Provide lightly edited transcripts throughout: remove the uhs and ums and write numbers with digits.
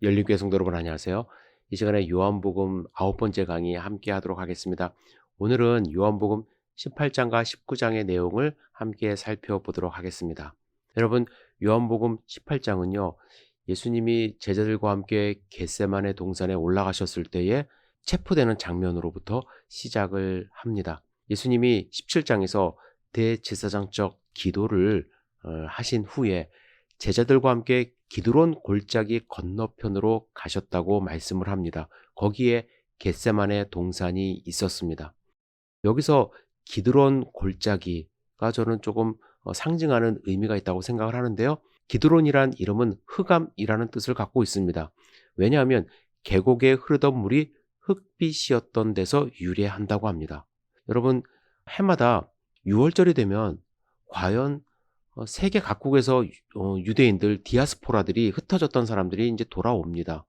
열린교회 성도 여러분 안녕하세요. 이 시간에 요한복음 9번째 강의 함께 하도록 하겠습니다. 오늘은 요한복음 18장과 19장의 내용을 함께 살펴보도록 하겠습니다. 여러분, 요한복음 18장은요. 예수님이 제자들과 함께 겟세마네 동산에 올라가셨을 때에 체포되는 장면으로부터 시작을 합니다. 예수님이 17장에서 대제사장적 기도를 하신 후에 제자들과 함께 기드론 골짜기 건너편으로 가셨다고 말씀을 합니다. 거기에 겟세마네 동산이 있었습니다. 여기서 기드론 골짜기가 저는 조금 상징하는 의미가 있다고 생각을 하는데요. 기드론이란 이름은 흑암이라는 뜻을 갖고 있습니다. 왜냐하면 계곡에 흐르던 물이 흑빛이었던 데서 유래한다고 합니다. 여러분, 해마다 6월절이 되면 과연 세계 각국에서 유대인들, 디아스포라들이 흩어졌던 사람들이 이제 돌아옵니다.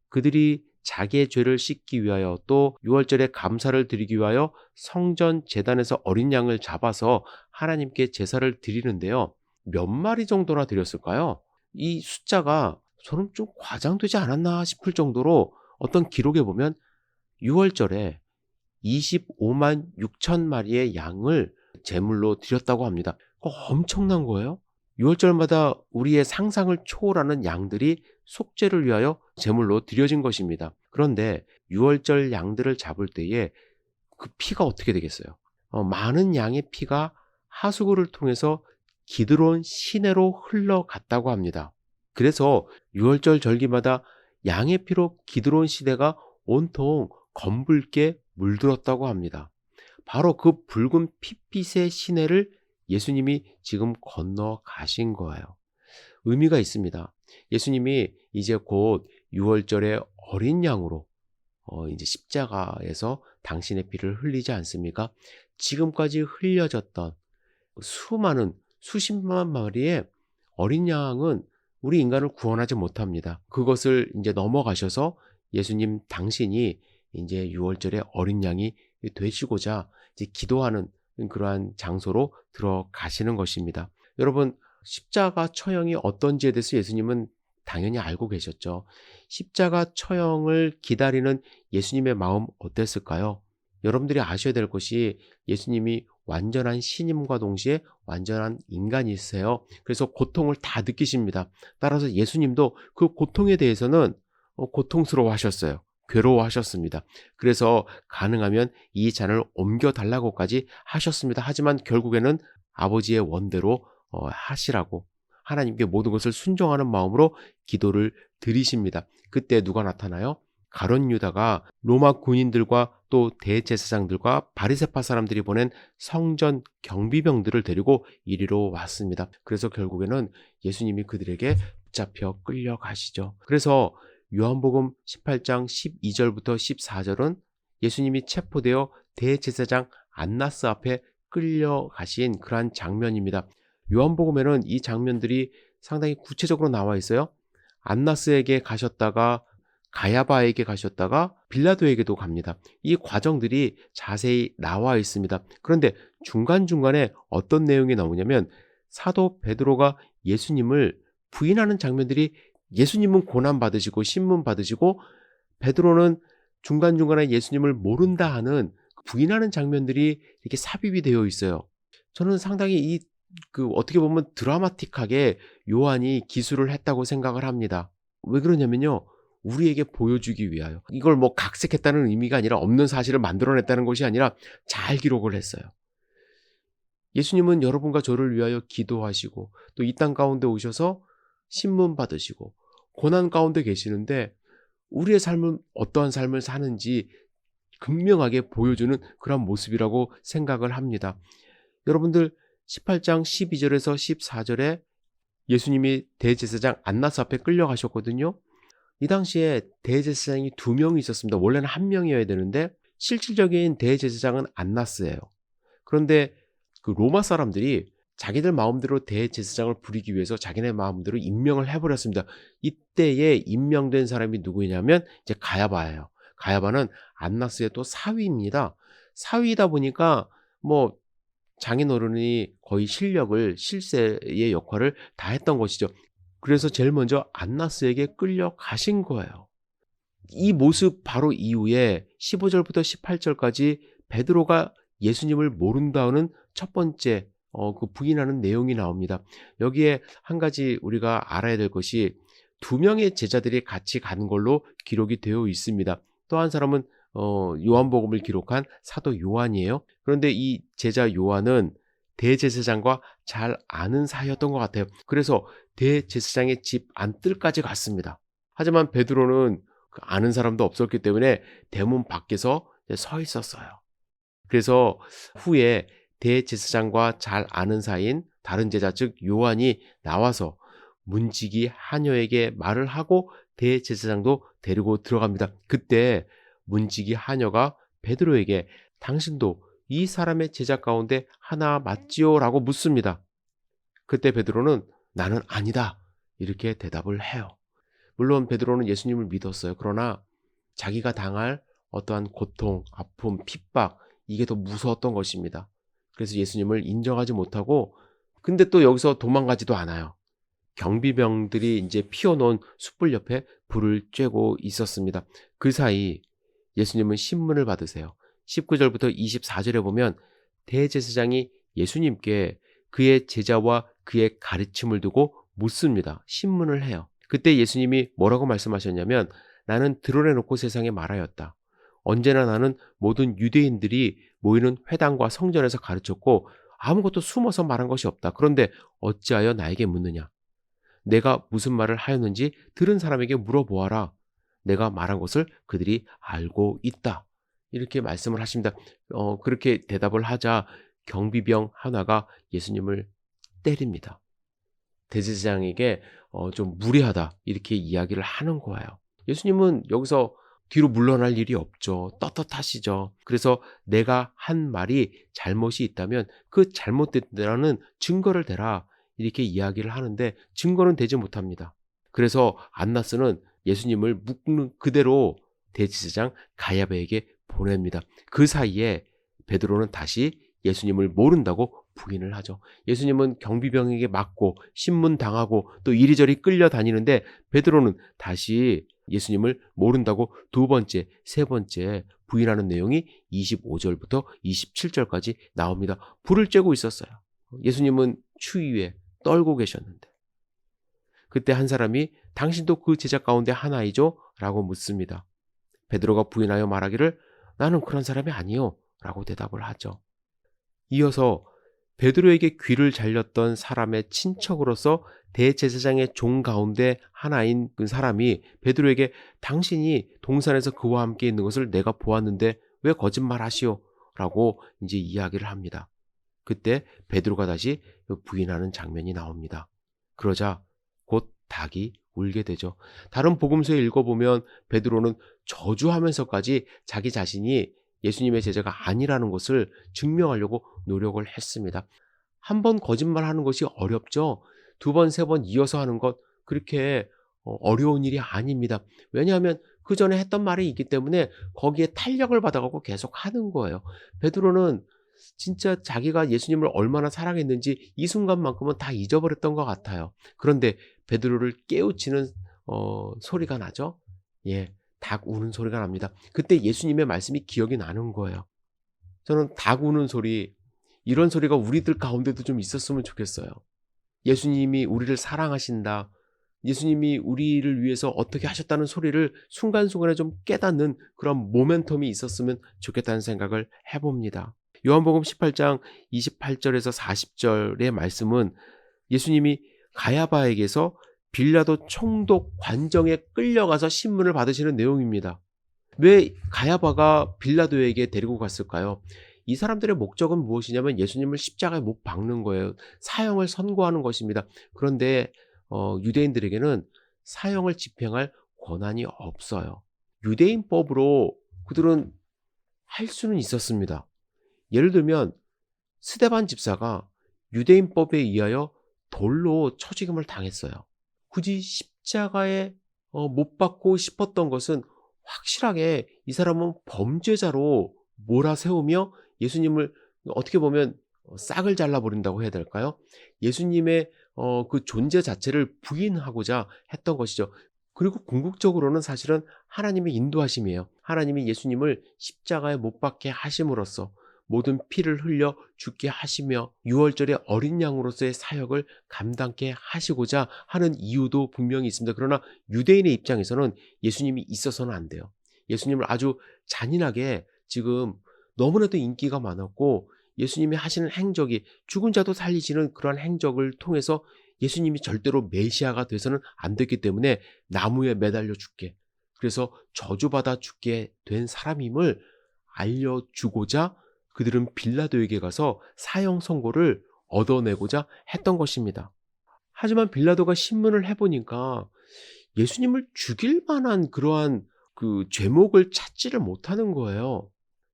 그들이 자기의 죄를 씻기 위하여 또 6월절에 감사를 드리기 위하여 성전 제단에서 어린 양을 잡아서 하나님께 제사를 드리는데요. 몇 마리 정도나 드렸을까요? 이 숫자가 저는 좀 과장되지 않았나 싶을 정도로 어떤 기록에 보면 6월절에 25만 6천 마리의 양을 제물로 드렸다고 합니다. 엄청난 거예요. 6월절마다 우리의 상상을 초월하는 양들이 속죄를 위하여 제물로 드려진 것입니다. 그런데 6월절 양들을 잡을 때에 그 피가 어떻게 되겠어요? 많은 양의 피가 하수구를 통해서 기드론 시내로 흘러갔다고 합니다. 그래서 6월절 절기마다 양의 피로 기드론 시내가 온통 검붉게 물들었다고 합니다. 바로 그 붉은 핏빛의 시내를 예수님이 지금 건너가신 거예요. 의미가 있습니다. 예수님이 이제 곧 6월절에 어린 양으로 이제 십자가에서 당신의 피를 흘리지 않습니까? 지금까지 흘려졌던 수많은 수십만 마리의 어린 양은 우리 인간을 구원하지 못합니다. 그것을 이제 넘어가셔서 예수님 당신이 이제 6월절에 어린 양이 되시고자 이제 기도하는 그러한 장소로 들어가시는 것입니다. 여러분, 십자가 처형이 어떤지에 대해서 예수님은 당연히 알고 계셨죠. 십자가 처형을 기다리는 예수님의 마음 어땠을까요? 여러분들이 아셔야 될 것이 예수님이 완전한 신임과 동시에 완전한 인간이세요. 그래서 고통을 다 느끼십니다. 따라서 예수님도 그 고통에 대해서는 고통스러워하셨어요. 괴로워하셨습니다. 그래서 가능하면 이 잔을 옮겨달라고까지 하셨습니다. 하지만 결국에는 아버지의 원대로 하시라고 하나님께 모든 것을 순종하는 마음으로 기도를 드리십니다. 그때 누가 나타나요? 가룟 유다가 로마 군인들과 또 대제사장들과 바리새파 사람들이 보낸 성전 경비병들을 데리고 이리로 왔습니다. 그래서 결국에는 예수님이 그들에게 붙잡혀 끌려가시죠. 그래서 요한복음 18장 12절부터 14절은 예수님이 체포되어 대제사장 안나스 앞에 끌려가신 그러한 장면입니다. 요한복음에는 이 장면들이 상당히 구체적으로 나와 있어요. 안나스에게 가셨다가 가야바에게 가셨다가 빌라도에게도 갑니다. 이 과정들이 자세히 나와 있습니다. 그런데 중간중간에 어떤 내용이 나오냐면 사도 베드로가 예수님을 부인하는 장면들이 예수님은 고난받으시고 신문받으시고 베드로는 중간중간에 예수님을 모른다 하는 부인하는 장면들이 이렇게 삽입이 되어 있어요. 저는 상당히 어떻게 보면 드라마틱하게 요한이 기술을 했다고 생각을 합니다. 왜 그러냐면요. 우리에게 보여주기 위하여. 이걸 뭐 각색했다는 의미가 아니라 없는 사실을 만들어냈다는 것이 아니라 잘 기록을 했어요. 예수님은 여러분과 저를 위하여 기도하시고 또 이 땅 가운데 오셔서 신문 받으시고 고난 가운데 계시는데 우리의 삶은 어떠한 삶을 사는지 극명하게 보여주는 그런 모습이라고 생각을 합니다. 여러분들 18장 12절에서 14절에 예수님이 대제사장 안나스 앞에 끌려가셨거든요. 이 당시에 대제사장이 2명이 있었습니다. 원래는 1명이어야 되는데 실질적인 대제사장은 안나스예요. 그런데 그 로마 사람들이 자기들 마음대로 대제사장을 부리기 위해서 자기네 마음대로 임명을 해버렸습니다. 이때에 임명된 사람이 누구냐면 이제 가야바예요. 가야바는 안나스의 또 사위입니다. 사위이다 보니까 뭐 장인어른이 거의 실력을 실세의 역할을 다 했던 것이죠. 그래서 제일 먼저 안나스에게 끌려가신 거예요. 이 모습 바로 이후에 15절부터 18절까지 베드로가 예수님을 모른다는 첫 번째 그 부인하는 내용이 나옵니다. 여기에 한 가지 우리가 알아야 될 것이 두 명의 제자들이 같이 간 걸로 기록이 되어 있습니다. 또 한 사람은 요한복음을 기록한 사도 요한이에요. 그런데 이 제자 요한은 대제사장과 잘 아는 사이였던 것 같아요. 그래서 대제사장의 집 안뜰까지 갔습니다. 하지만 베드로는 아는 사람도 없었기 때문에 대문 밖에서 서 있었어요. 그래서 후에 대제사장과 잘 아는 사이인 다른 제자 즉 요한이 나와서 문지기 하녀에게 말을 하고 대제사장도 데리고 들어갑니다. 그때 문지기 하녀가 베드로에게 당신도 이 사람의 제자 가운데 하나 맞지요? 라고 묻습니다. 그때 베드로는 나는 아니다 이렇게 대답을 해요. 물론 베드로는 예수님을 믿었어요. 그러나 자기가 당할 어떠한 고통, 아픔, 핍박 이게 더 무서웠던 것입니다. 그래서 예수님을 인정하지 못하고 근데 또 여기서 도망가지도 않아요. 경비병들이 이제 피워놓은 숯불 옆에 불을 쬐고 있었습니다. 그 사이 예수님은 신문을 받으세요. 19절부터 24절에 보면 대제사장이 예수님께 그의 제자와 그의 가르침을 두고 묻습니다. 신문을 해요. 그때 예수님이 뭐라고 말씀하셨냐면 나는 드러내놓고 세상에 말하였다. 언제나 나는 모든 유대인들이 모이는 회당과 성전에서 가르쳤고 아무것도 숨어서 말한 것이 없다. 그런데 어찌하여 나에게 묻느냐? 내가 무슨 말을 하였는지 들은 사람에게 물어보아라. 내가 말한 것을 그들이 알고 있다. 이렇게 말씀을 하십니다. 그렇게 대답을 하자 경비병 하나가 예수님을 때립니다. 대제사장에게 좀 무례하다 이렇게 이야기를 하는 거예요. 예수님은 여기서 뒤로 물러날 일이 없죠. 떳떳하시죠. 그래서 내가 한 말이 잘못이 있다면 그 잘못됐다는 증거를 대라 이렇게 이야기를 하는데 증거는 되지 못합니다. 그래서 안나스는 예수님을 묶는 그대로 대제사장 가야바에게 보냅니다. 그 사이에 베드로는 다시 예수님을 모른다고 부인을 하죠. 예수님은 경비병에게 맞고 신문당하고 또 이리저리 끌려다니는데 베드로는 다시 예수님을 모른다고 두 번째, 세 번째 부인하는 내용이 25절부터 27절까지 나옵니다. 불을 쬐고 있었어요. 예수님은 추위에 떨고 계셨는데 그때 한 사람이 당신도 그 제자 가운데 하나이죠? 라고 묻습니다. 베드로가 부인하여 말하기를 나는 그런 사람이 아니요 라고 대답을 하죠. 이어서 베드로에게 귀를 잘렸던 사람의 친척으로서 대제사장의 종 가운데 하나인 그 사람이 베드로에게 당신이 동산에서 그와 함께 있는 것을 내가 보았는데 왜 거짓말하시오? 라고 이제 이야기를 합니다. 그때 베드로가 다시 부인하는 장면이 나옵니다. 그러자 곧 닭이 울게 되죠. 다른 복음서에 읽어보면 베드로는 저주하면서까지 자기 자신이 예수님의 제자가 아니라는 것을 증명하려고 노력을 했습니다. 한 번 거짓말하는 것이 어렵죠. 두 번, 세 번 이어서 하는 것 그렇게 어려운 일이 아닙니다. 왜냐하면 그 전에 했던 말이 있기 때문에 거기에 탄력을 받아가고 계속 하는 거예요. 베드로는 진짜 자기가 예수님을 얼마나 사랑했는지 이 순간만큼은 다 잊어버렸던 것 같아요. 그런데 베드로를 깨우치는 소리가 나죠. 예, 닭 우는 소리가 납니다. 그때 예수님의 말씀이 기억이 나는 거예요. 저는 닭 우는 소리, 이런 소리가 우리들 가운데도 좀 있었으면 좋겠어요. 예수님이 우리를 사랑하신다. 예수님이 우리를 위해서 어떻게 하셨다는 소리를 순간순간에 좀 깨닫는 그런 모멘텀이 있었으면 좋겠다는 생각을 해봅니다. 요한복음 18장 28절에서 40절의 말씀은 예수님이 가야바에게서 빌라도 총독 관정에 끌려가서 신문을 받으시는 내용입니다. 왜 가야바가 빌라도에게 데리고 갔을까요? 이 사람들의 목적은 무엇이냐면 예수님을 십자가에 못 박는 거예요. 사형을 선고하는 것입니다. 그런데 유대인들에게는 사형을 집행할 권한이 없어요. 유대인법으로 그들은 할 수는 있었습니다. 예를 들면 스데반 집사가 유대인법에 의하여 돌로 쳐죽임을 당했어요. 굳이 십자가에 못 박고 싶었던 것은 확실하게 이 사람은 범죄자로 몰아세우며 예수님을 어떻게 보면 싹을 잘라버린다고 해야 될까요? 예수님의 그 존재 자체를 부인하고자 했던 것이죠. 그리고 궁극적으로는 사실은 하나님의 인도하심이에요. 하나님이 예수님을 십자가에 못 박게 하심으로써 모든 피를 흘려 죽게 하시며 유월절의 어린 양으로서의 사역을 감당케 하시고자 하는 이유도 분명히 있습니다. 그러나 유대인의 입장에서는 예수님이 있어서는 안 돼요. 예수님을 아주 잔인하게 지금 너무나도 인기가 많았고 예수님이 하시는 행적이 죽은 자도 살리시는 그런 행적을 통해서 예수님이 절대로 메시아가 돼서는 안 됐기 때문에 나무에 매달려 죽게, 그래서 저주받아 죽게 된 사람임을 알려주고자 그들은 빌라도에게 가서 사형 선고를 얻어내고자 했던 것입니다. 하지만 빌라도가 신문을 해보니까 예수님을 죽일 만한 그러한 그 죄목을 찾지를 못하는 거예요.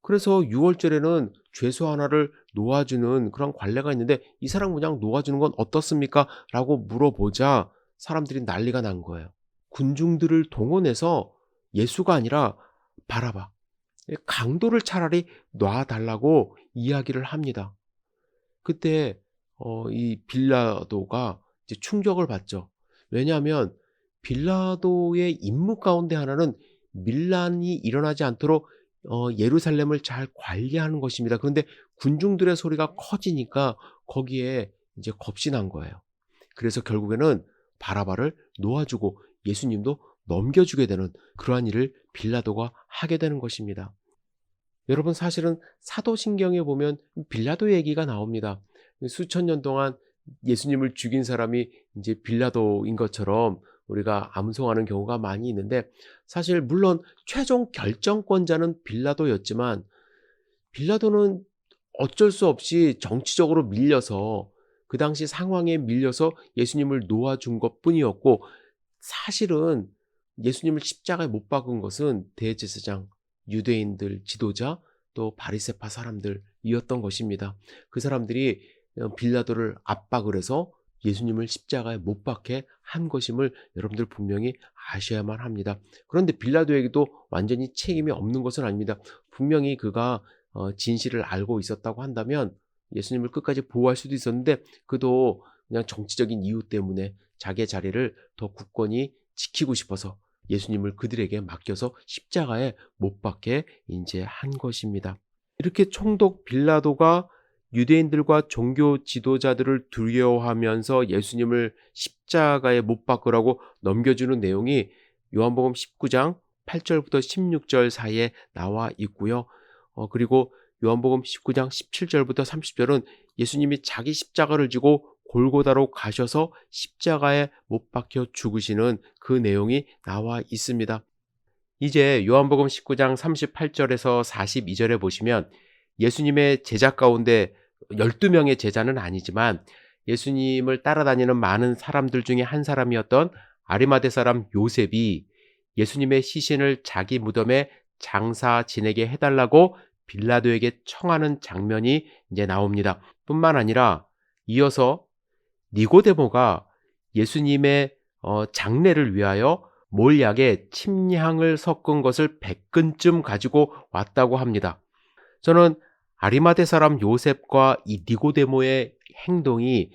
그래서 유월절에는 죄수 하나를 놓아주는 그런 관례가 있는데 이 사람 그냥 놓아주는 건 어떻습니까? 라고 물어보자 사람들이 난리가 난 거예요. 군중들을 동원해서 예수가 아니라 바라바, 강도를 차라리 놔달라고 이야기를 합니다. 그때 이 빌라도가 이제 충격을 받죠. 왜냐하면 빌라도의 임무 가운데 하나는 밀란이 일어나지 않도록 예루살렘을 잘 관리하는 것입니다. 그런데 군중들의 소리가 커지니까 거기에 이제 겁이 난 거예요. 그래서 결국에는 바라바를 놓아주고 예수님도 넘겨주게 되는 그러한 일을 빌라도가 하게 되는 것입니다. 여러분, 사실은 사도신경에 보면 빌라도 얘기가 나옵니다. 수천 년 동안 예수님을 죽인 사람이 이제 빌라도인 것처럼 우리가 암송하는 경우가 많이 있는데, 사실 물론 최종 결정권자는 빌라도였지만 빌라도는 어쩔 수 없이 정치적으로 밀려서 그 당시 상황에 밀려서 예수님을 놓아준 것뿐이었고, 사실은 예수님을 십자가에 못 박은 것은 대제사장, 유대인들 지도자, 또 바리새파 사람들이었던 것입니다. 그 사람들이 빌라도를 압박을 해서 예수님을 십자가에 못 박게 한 것임을 여러분들 분명히 아셔야만 합니다. 그런데 빌라도에게도 완전히 책임이 없는 것은 아닙니다. 분명히 그가 진실을 알고 있었다고 한다면 예수님을 끝까지 보호할 수도 있었는데, 그도 그냥 정치적인 이유 때문에 자기의 자리를 더 굳건히 지키고 싶어서 예수님을 그들에게 맡겨서 십자가에 못 박게 이제 한 것입니다. 이렇게 총독 빌라도가 유대인들과 종교 지도자들을 두려워하면서 예수님을 십자가에 못 박으라고 넘겨주는 내용이 요한복음 19장 8절부터 16절 사이에 나와 있고요. 그리고 요한복음 19장 17절부터 30절은 예수님이 자기 십자가를 지고 골고다로 가셔서 십자가에 못 박혀 죽으시는 그 내용이 나와 있습니다. 이제 요한복음 19장 38절에서 42절에 보시면 예수님의 제자 가운데 12명의 제자는 아니지만 예수님을 따라다니는 많은 사람들 중에 한 사람이었던 아리마대 사람 요셉이 예수님의 시신을 자기 무덤에 장사 지내게 해달라고 빌라도에게 청하는 장면이 이제 나옵니다. 뿐만 아니라 이어서 니고데모가 예수님의 장례를 위하여 몰약에 침향을 섞은 것을 100근쯤 가지고 왔다고 합니다. 저는 아리마대 사람 요셉과 이 니고데모의 행동이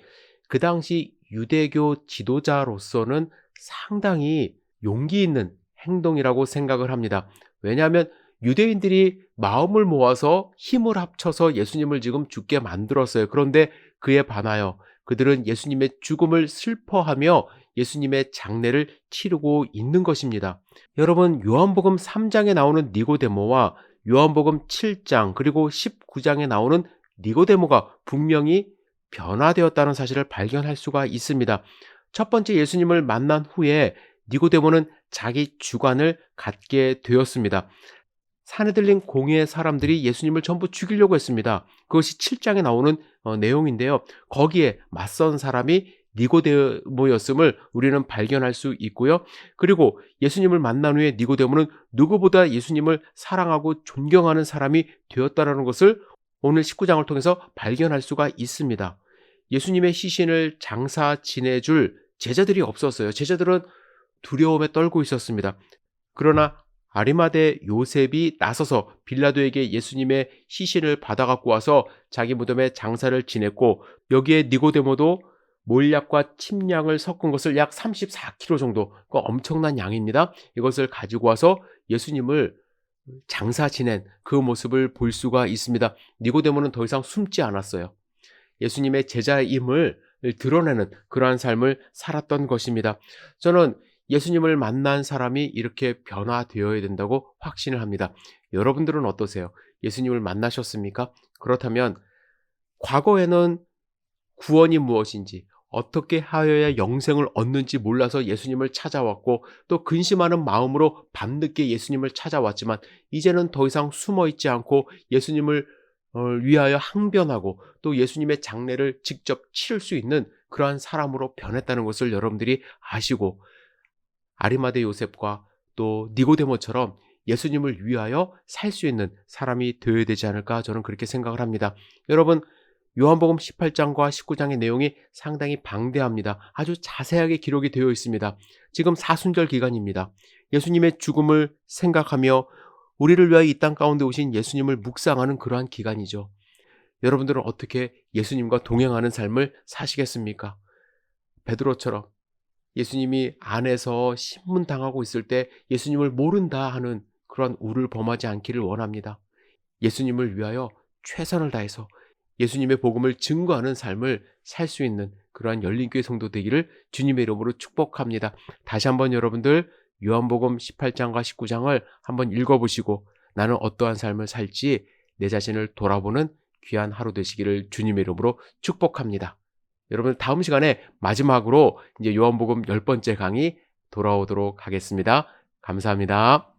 그 당시 유대교 지도자로서는 상당히 용기 있는 행동이라고 생각을 합니다. 왜냐하면 유대인들이 마음을 모아서 힘을 합쳐서 예수님을 지금 죽게 만들었어요. 그런데 그에 반하여 그들은 예수님의 죽음을 슬퍼하며 예수님의 장례를 치르고 있는 것입니다. 여러분, 요한복음 3장에 나오는 니고데모와 요한복음 7장 그리고 19장에 나오는 니고데모가 분명히 변화되었다는 사실을 발견할 수가 있습니다. 첫 번째, 예수님을 만난 후에 니고데모는 자기 주관을 갖게 되었습니다. 사내들린 공회의 사람들이 예수님을 전부 죽이려고 했습니다. 그것이 7장에 나오는 내용인데요. 거기에 맞선 사람이 니고데모였음을 우리는 발견할 수 있고요. 그리고 예수님을 만난 후에 니고데모는 누구보다 예수님을 사랑하고 존경하는 사람이 되었다는 것을 오늘 19장을 통해서 발견할 수가 있습니다. 예수님의 시신을 장사 지내줄 제자들이 없었어요. 제자들은 두려움에 떨고 있었습니다. 그러나 아리마대 요셉이 나서서 빌라도에게 예수님의 시신을 받아갖고 와서 자기 무덤에 장사를 지냈고, 여기에 니고데모도 몰약과 침량을 섞은 것을 약 34kg 정도, 그 엄청난 양입니다. 이것을 가지고 와서 예수님을 장사 지낸 그 모습을 볼 수가 있습니다. 니고데모는 더 이상 숨지 않았어요. 예수님의 제자임을 드러내는 그러한 삶을 살았던 것입니다. 저는 예수님을 만난 사람이 이렇게 변화되어야 된다고 확신을 합니다. 여러분들은 어떠세요? 예수님을 만나셨습니까? 그렇다면 과거에는 구원이 무엇인지, 어떻게 하여야 영생을 얻는지 몰라서 예수님을 찾아왔고, 또 근심하는 마음으로 밤늦게 예수님을 찾아왔지만 이제는 더 이상 숨어 있지 않고 예수님을 위하여 항변하고 또 예수님의 장례를 직접 치를 수 있는 그러한 사람으로 변했다는 것을 여러분들이 아시고, 아리마대 요셉과 또 니고데모처럼 예수님을 위하여 살 수 있는 사람이 되어야 되지 않을까, 저는 그렇게 생각을 합니다. 여러분, 요한복음 18장과 19장의 내용이 상당히 방대합니다. 아주 자세하게 기록이 되어 있습니다. 지금 사순절 기간입니다. 예수님의 죽음을 생각하며 우리를 위하여 이 땅 가운데 오신 예수님을 묵상하는 그러한 기간이죠. 여러분들은 어떻게 예수님과 동행하는 삶을 사시겠습니까? 베드로처럼 예수님이 안에서 신문당하고 있을 때 예수님을 모른다 하는 그런 우를 범하지 않기를 원합니다. 예수님을 위하여 최선을 다해서 예수님의 복음을 증거하는 삶을 살 수 있는 그러한 열린교회 성도 되기를 주님의 이름으로 축복합니다. 다시 한번 여러분들 요한복음 18장과 19장을 한번 읽어보시고 나는 어떠한 삶을 살지 내 자신을 돌아보는 귀한 하루 되시기를 주님의 이름으로 축복합니다. 여러분, 다음 시간에 마지막으로 이제 요한복음 10번째 강의 돌아오도록 하겠습니다. 감사합니다.